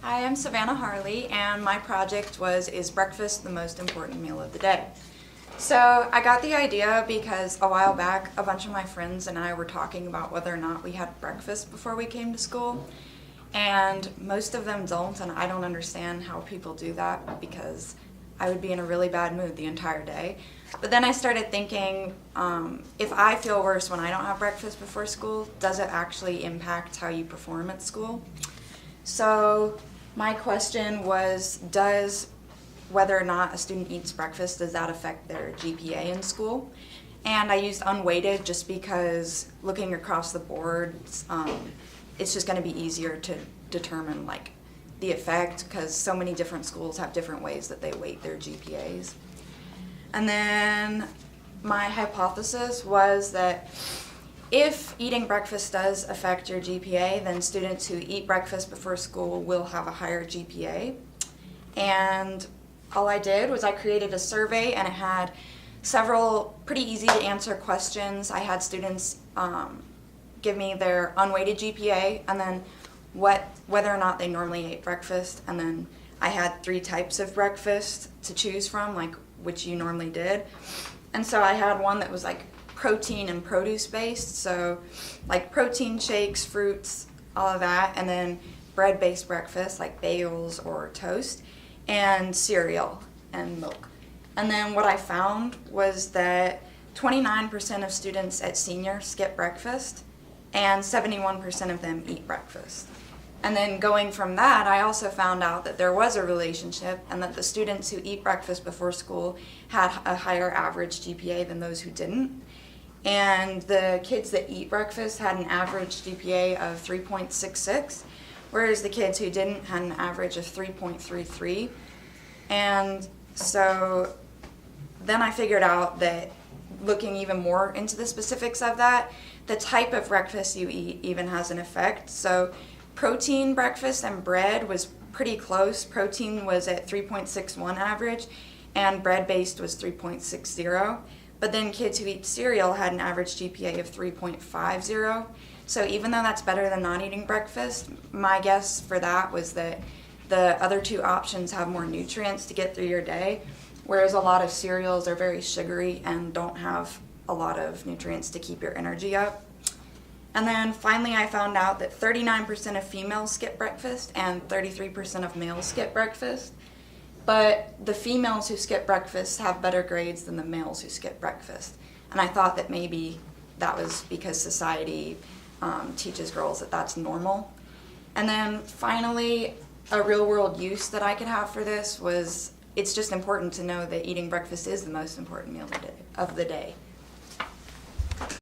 Hi, I'm Savannah Harley, and my project was, is breakfast the most important meal of the day? So I got the idea because a while back, a bunch of my friends and I were talking about whether or not we had breakfast before we came to school. And most of them don't, and I don't understand how people do that because I would be in a really bad mood the entire day. But then I started thinking, if I feel worse when I don't have breakfast before school, does it actually impact how you perform at school? So my question was, does whether or not a student eats breakfast, does that affect their GPA in school? And I used unweighted just because looking across the board, it's just going to be easier to determine like the effect because so many different schools have different ways that they weight their GPAs. And then my hypothesis was that if eating breakfast does affect your GPA, then students who eat breakfast before school will have a higher GPA. And all I did was I created a survey, and it had several pretty easy to answer questions. I had students give me their unweighted GPA, and then whether or not they normally ate breakfast, and then I had 3 types of breakfast to choose from, like which you normally did. And so I had one that was like protein and produce based, so like protein shakes, fruits, all of that, and then bread based breakfast like bagels or toast, and cereal and milk. And then what I found was that 29% of students at senior skip breakfast and 71% of them eat breakfast. And then going from that, I also found out that there was a relationship and that the students who eat breakfast before school had a higher average GPA than those who didn't. And the kids that eat breakfast had an average GPA of 3.66, whereas the kids who didn't had an average of 3.33. And so then I figured out that looking even more into the specifics of that, the type of breakfast you eat even has an effect. So protein breakfast and bread was pretty close. Protein was at 3.61 average, and bread-based was 3.60. But then kids who eat cereal had an average GPA of 3.50. So even though that's better than not eating breakfast, my guess for that was that the other 2 options have more nutrients to get through your day, whereas a lot of cereals are very sugary and don't have a lot of nutrients to keep your energy up. And then finally I found out that 39% of females skip breakfast and 33% of males skip breakfast. But the females who skip breakfast have better grades than the males who skip breakfast. And I thought that maybe that was because society teaches girls that that's normal. And then finally, a real world use that I could have for this was, it's just important to know that eating breakfast is the most important meal of the day.